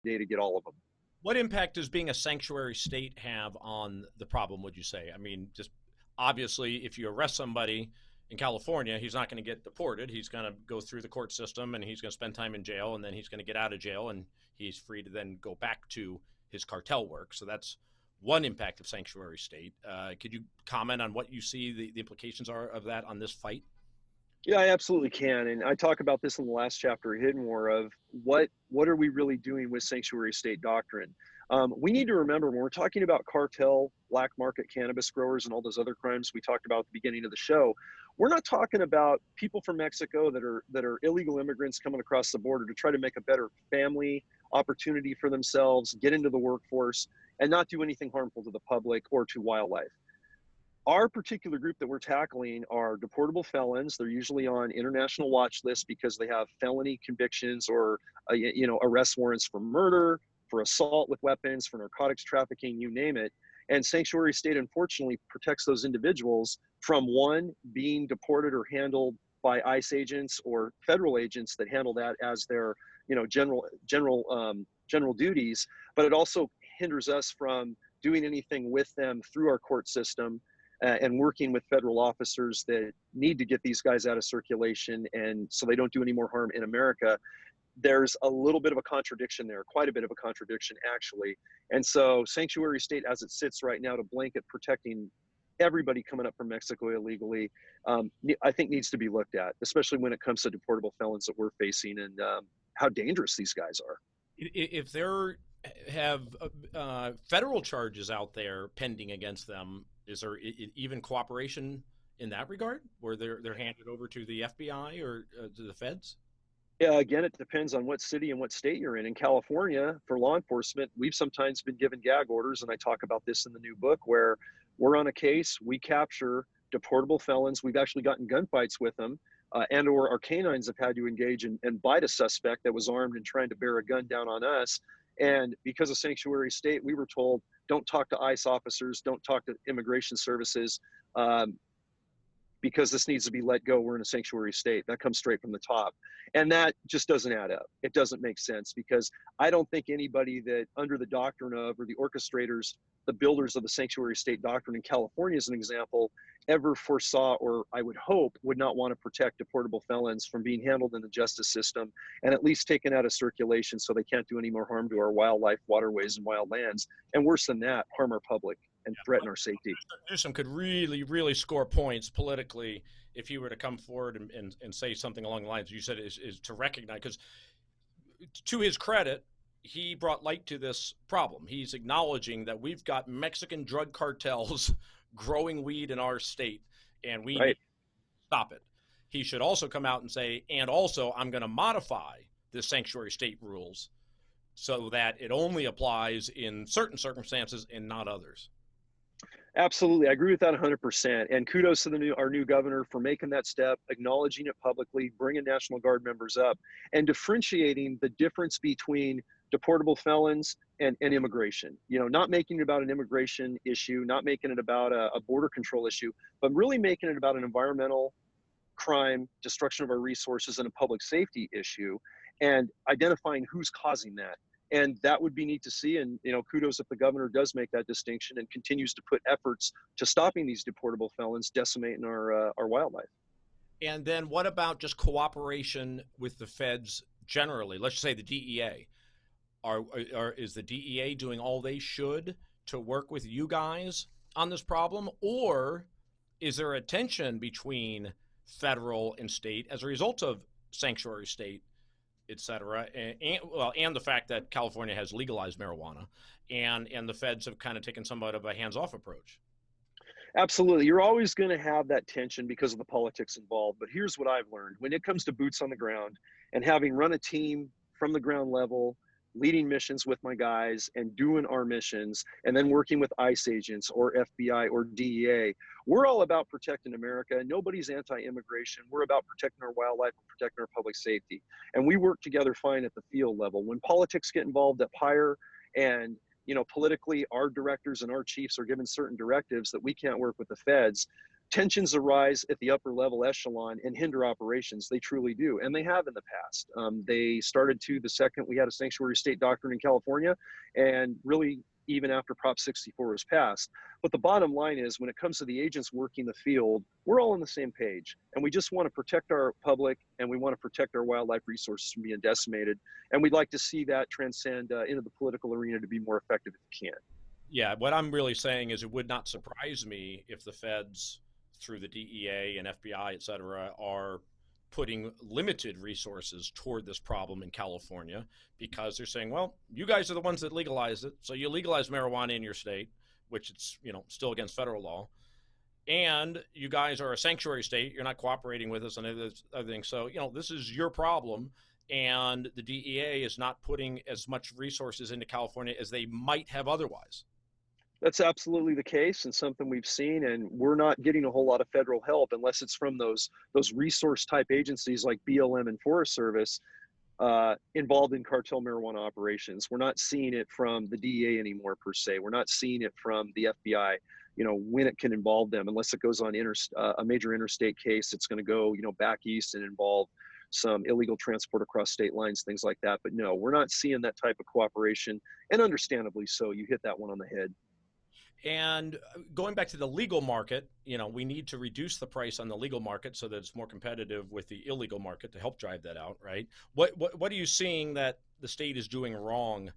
day to get all of them. What impact does being a sanctuary state have on the problem, would you say? I mean, just obviously, if you arrest somebody in California, he's not going to get deported. He's going to go through the court system and he's going to spend time in jail, and then he's going to get out of jail and he's free to then go back to his cartel work. So that's one impact of sanctuary state. Could you comment on what you see the implications are of that on this fight? Yeah, I absolutely can. And I talk about this in the last chapter, Hidden War, of what are we really doing with sanctuary state doctrine? We need to remember when we're talking about cartel, black market cannabis growers, and all those other crimes we talked about at the beginning of the show, we're not talking about people from Mexico that are illegal immigrants coming across the border to try to make a better family opportunity for themselves, get into the workforce, and not do anything harmful to the public or to wildlife. Our particular group that we're tackling are deportable felons. They're usually on international watch lists because they have felony convictions or arrest warrants for murder, for assault with weapons, for narcotics trafficking, you name it. And sanctuary state, unfortunately, protects those individuals from, one, being deported or handled by ICE agents or federal agents that handle that as their general duties. But it also hinders us from doing anything with them through our court system, and working with federal officers that need to get these guys out of circulation and so they don't do any more harm in America. There's a little bit of a contradiction there, quite a bit of a contradiction, actually. And so sanctuary state, as it sits right now, to blanket protecting everybody coming up from Mexico illegally, I think needs to be looked at, especially when it comes to deportable felons that we're facing, and how dangerous these guys are. If there have federal charges out there pending against them, is there even cooperation in that regard, where they're handed over to the FBI or to the feds? Yeah, again, it depends on what city and what state you're in. In California, for law enforcement, we've sometimes been given gag orders, and I talk about this in the new book, where we're on a case, we capture deportable felons. We've actually gotten gunfights with them, and/or our canines have had to engage and bite a suspect that was armed and trying to bear a gun down on us. And because of sanctuary state, we were told, don't talk to ICE officers, don't talk to immigration services, because this needs to be let go. We're in a sanctuary state. That comes straight from the top. And that just doesn't add up. It doesn't make sense, because I don't think anybody that, under the doctrine of, or the orchestrators, the builders of the sanctuary state doctrine in California, as an example, ever foresaw, or I would hope would not want to protect deportable felons from being handled in the justice system and at least taken out of circulation so they can't do any more harm to our wildlife, waterways, and wildlands. And worse than that, harm our public and threaten our safety. Newsom could really, really score points politically if he were to come forward and say something along the lines you said, is to recognize, because to his credit, he brought light to this problem. He's acknowledging that we've got Mexican drug cartels growing weed in our state, and we need to stop it. He should also come out and say, and also I'm going to modify the sanctuary state rules so that it only applies in certain circumstances and not others. Absolutely. I agree with that 100%. And kudos to our new governor for making that step, acknowledging it publicly, bringing National Guard members up, and differentiating the difference between deportable felons and immigration. Not making it about an immigration issue, not making it about a border control issue, but really making it about an environmental crime, destruction of our resources, and a public safety issue, and identifying who's causing that. And that would be neat to see. And, kudos if the governor does make that distinction and continues to put efforts to stopping these deportable felons decimating our wildlife. And then what about just cooperation with the feds generally? Let's just say the DEA. Is the DEA doing all they should to work with you guys on this problem? Or is there a tension between federal and state as a result of sanctuary state, et cetera, and the fact that California has legalized marijuana, and the feds have kind of taken somewhat of a hands-off approach? Absolutely. You're always going to have that tension because of the politics involved. But here's what I've learned. When it comes to boots on the ground, and having run a team from the ground level, leading missions with my guys and doing our missions, and then working with ICE agents or FBI or DEA, we're all about protecting America. Nobody's anti-immigration. We're about protecting our wildlife and protecting our public safety. And we work together fine at the field level. When politics get involved up higher, and politically our directors and our chiefs are given certain directives that we can't work with the feds, tensions arise at the upper level echelon and hinder operations. They truly do, and they have in the past. They started to the second we had a sanctuary state doctrine in California, and really even after Prop 64 was passed. But the bottom line is, when it comes to the agents working the field, we're all on the same page, and we just want to protect our public, and we want to protect our wildlife resources from being decimated, and we'd like to see that transcend into the political arena to be more effective if it can. Yeah, what I'm really saying is it would not surprise me if the feds, through the DEA and FBI, et cetera, are putting limited resources toward this problem in California, because they're saying, well, you guys are the ones that legalized it, so you legalize marijuana in your state, which it's, you know, still against federal law, and you guys are a sanctuary state, you're not cooperating with us on other things, so, you know, this is your problem, and the DEA is not putting as much resources into California as they might have otherwise. That's absolutely the case, and something we've seen, and we're not getting a whole lot of federal help unless it's from those resource type agencies like BLM and Forest Service involved in cartel marijuana operations. We're not seeing it from the DEA anymore per se. We're not seeing it from the FBI. You know, when it can involve them, unless it goes on a major interstate case, it's going to go, you know, back east and involve some illegal transport across state lines, things like that. But no, we're not seeing that type of cooperation, and understandably so. You hit that one on the head. And going back to the legal market, you know, we need to reduce the price on the legal market so that it's more competitive with the illegal market to help drive that out, right? What are you seeing that the state is doing wrong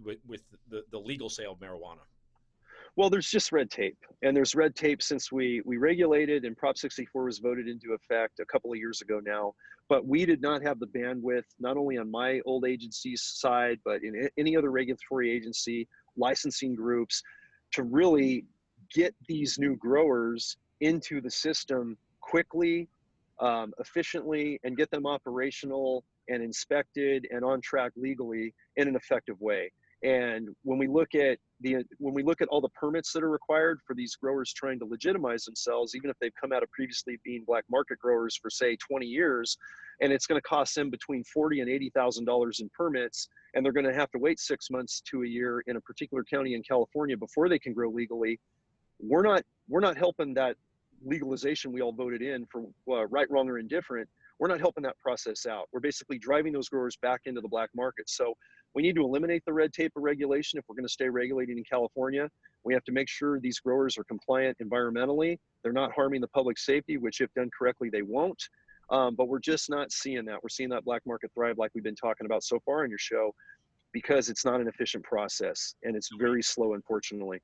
with the legal sale of marijuana? Well, there's just red tape, and there's red tape since we regulated and Prop 64 was voted into effect a couple of years ago now. But we did not have the bandwidth, not only on my old agency's side, but in any other regulatory agency, licensing groups, to really get these new growers into the system quickly, efficiently, and get them operational and inspected and on track legally in an effective way. And when we look at all the permits that are required for these growers trying to legitimize themselves, even if they've come out of previously being black market growers for say 20 years, and it's going to cost them between $40,000 and $80,000 in permits, and they're going to have to wait 6 months to a year in a particular county in California before they can grow legally. We're not helping that legalization we all voted in for, right, wrong, or indifferent. We're not helping that process out. We're basically driving those growers back into the black market. So we need to eliminate the red tape of regulation if we're going to stay regulating in California. We have to make sure these growers are compliant environmentally. They're not harming the public safety, which if done correctly, they won't. But we're just not seeing that. We're seeing that black market thrive like we've been talking about so far in your show, because it's not an efficient process and it's very slow, unfortunately.